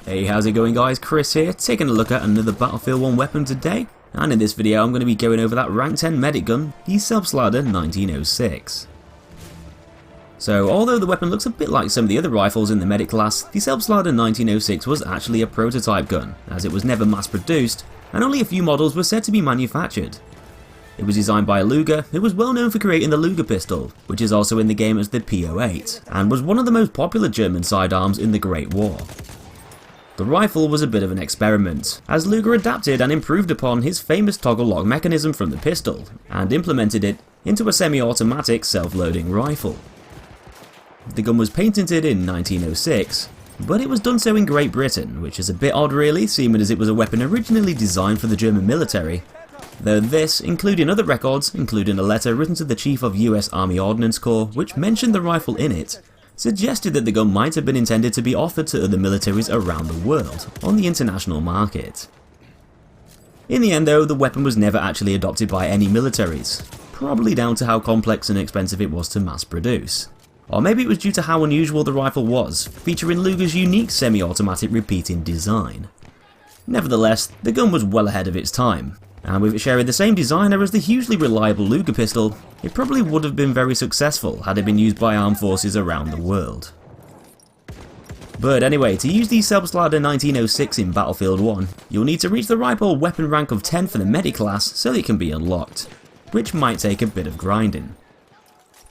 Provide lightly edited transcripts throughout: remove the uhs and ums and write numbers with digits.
Hey, how's it going guys? Chris here, taking a look at another Battlefield 1 weapon today, and in this video I'm going to be going over that rank 10 medic gun, the Selbstlader 1906. So although the weapon looks a bit like some of the other rifles in the medic class, the Selbstlader 1906 was actually a prototype gun, as it was never mass produced, and only a few models were said to be manufactured. It was designed by Luger, who was well known for creating the Luger pistol, which is also in the game as the P08, and was one of the most popular German sidearms in the Great War. The rifle was a bit of an experiment, as Luger adapted and improved upon his famous toggle lock mechanism from the pistol, and implemented it into a semi-automatic self-loading rifle. The gun was patented in 1906, but it was done so in Great Britain, which is a bit odd really, seeing as it was a weapon originally designed for the German military, though this, including other records, including a letter written to the Chief of US Army Ordnance Corps which mentioned the rifle in it, suggested that the gun might have been intended to be offered to other militaries around the world, on the international market. In the end though, the weapon was never actually adopted by any militaries, probably down to how complex and expensive it was to mass produce. Or maybe it was due to how unusual the rifle was, featuring Luger's unique semi-automatic repeating design. Nevertheless, the gun was well ahead of its time, and with it sharing the same designer as the hugely reliable Luger pistol, it probably would have been very successful had it been used by armed forces around the world. But anyway, to use the Selbstlader 1906 in Battlefield 1, you'll need to reach the rifle weapon rank of 10 for the medic class so that it can be unlocked, which might take a bit of grinding.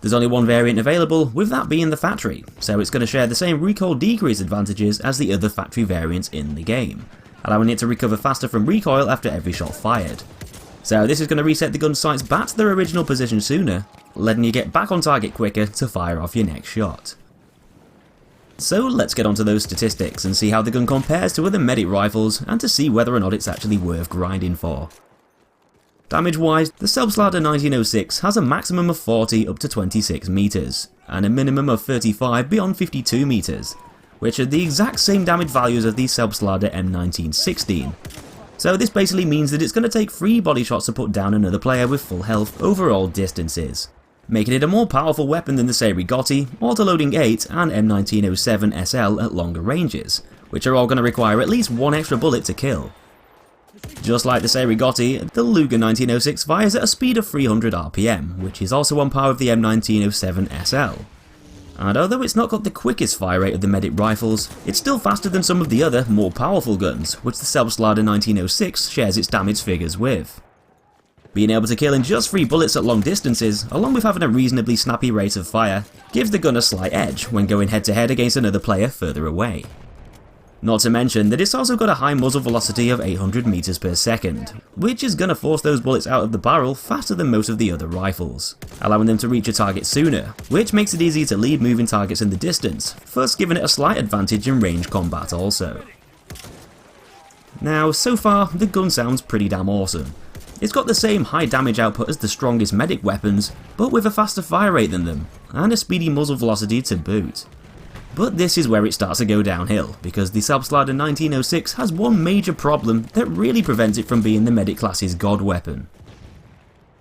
There's only one variant available, with that being the factory, so it's going to share the same recoil decrease advantages as the other factory variants in the game, allowing it to recover faster from recoil after every shot fired. So this is going to reset the gun's sights back to their original position sooner, letting you get back on target quicker to fire off your next shot. So let's get onto those statistics and see how the gun compares to other medic rifles and to see whether or not it's actually worth grinding for. Damage wise, the Selbstlader 1906 has a maximum of 40 up to 26 meters, and a minimum of 35 beyond 52 meters, which are the exact same damage values as the Selbstlader M1916. So this basically means that it's going to take 3 body shots to put down another player with full health over all distances, making it a more powerful weapon than the Serigotti, Autoloading 8 and M1907 SL at longer ranges, which are all going to require at least 1 extra bullet to kill. Just like the Serigotti, the Luger 1906 fires at a speed of 300 RPM, which is also on par with the M1907 SL. And although it's not got the quickest fire rate of the medic rifles, it's still faster than some of the other, more powerful guns, which the Selbstlader 1906 shares its damage figures with. Being able to kill in just 3 bullets at long distances, along with having a reasonably snappy rate of fire, gives the gun a slight edge when going head to head against another player further away. Not to mention that it's also got a high muzzle velocity of 800 meters per second, which is going to force those bullets out of the barrel faster than most of the other rifles, allowing them to reach a target sooner, which makes it easy to lead moving targets in the distance, thus giving it a slight advantage in range combat also. Now, so far, the gun sounds pretty damn awesome. It's got the same high damage output as the strongest medic weapons, but with a faster fire rate than them, and a speedy muzzle velocity to boot. But this is where it starts to go downhill, because the Selbstlader 1906 has one major problem that really prevents it from being the medic class's god weapon.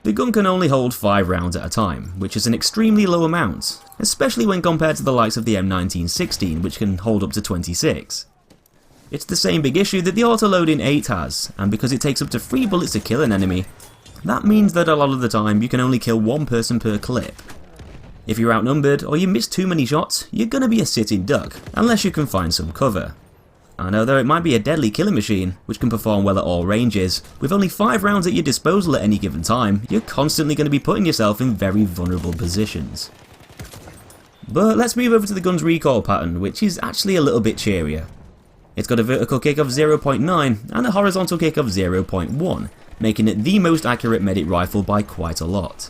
The gun can only hold 5 rounds at a time, which is an extremely low amount, especially when compared to the likes of the M1916, which can hold up to 26. It's the same big issue that the Autoloading 8 has, and because it takes up to 3 bullets to kill an enemy, that means that a lot of the time you can only kill 1 person per clip. If you're outnumbered or you miss too many shots, you're gonna be a sitting duck, unless you can find some cover. And although it might be a deadly killing machine, which can perform well at all ranges, with only 5 rounds at your disposal at any given time, you're constantly going to be putting yourself in very vulnerable positions. But let's move over to the gun's recoil pattern, which is actually a little bit cheerier. It's got a vertical kick of 0.9 and a horizontal kick of 0.1, making it the most accurate medic rifle by quite a lot.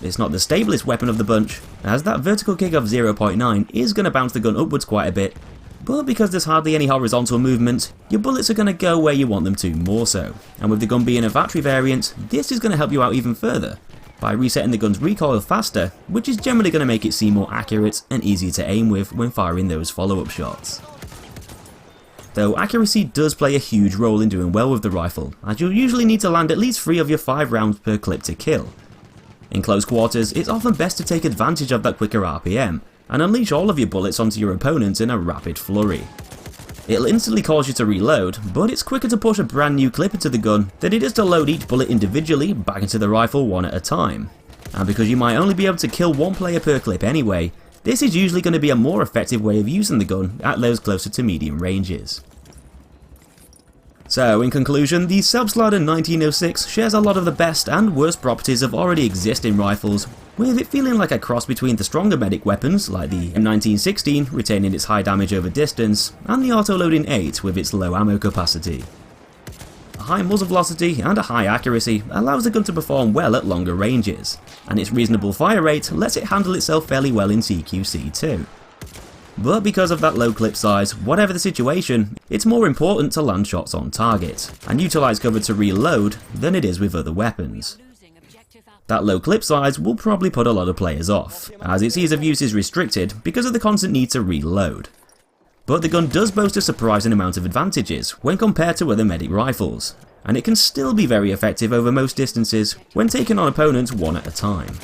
It's not the stablest weapon of the bunch, as that vertical kick of 0.9 is going to bounce the gun upwards quite a bit, but because there's hardly any horizontal movement, your bullets are going to go where you want them to more so, and with the gun being a factory variant, this is going to help you out even further, by resetting the gun's recoil faster, which is generally going to make it seem more accurate and easier to aim with when firing those follow-up shots. Though accuracy does play a huge role in doing well with the rifle, as you'll usually need to land at least 3 of your 5 rounds per clip to kill. In close quarters, it's often best to take advantage of that quicker RPM, and unleash all of your bullets onto your opponents in a rapid flurry. It'll instantly cause you to reload, but it's quicker to push a brand new clip into the gun than it is to load each bullet individually back into the rifle one at a time. And because you might only be able to kill one player per clip anyway, this is usually going to be a more effective way of using the gun at those closer to medium ranges. So in conclusion, the Selbstlader 1906 shares a lot of the best and worst properties of already existing rifles, with it feeling like a cross between the stronger medic weapons like the M1916 retaining its high damage over distance, and the auto-loading 8 with its low ammo capacity. A high muzzle velocity and a high accuracy allows the gun to perform well at longer ranges, and its reasonable fire rate lets it handle itself fairly well in CQC too. But because of that low clip size, whatever the situation, it's more important to land shots on target, and utilise cover to reload than it is with other weapons. That low clip size will probably put a lot of players off, as its ease of use is restricted because of the constant need to reload. But the gun does boast a surprising amount of advantages when compared to other medic rifles, and it can still be very effective over most distances when taking on opponents one at a time.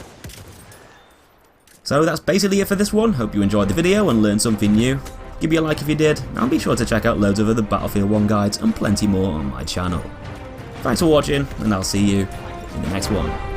So that's basically it for this one. Hope you enjoyed the video and learned something new. Give me a like if you did, and be sure to check out loads of other Battlefield 1 guides and plenty more on my channel. Thanks for watching, and I'll see you in the next one.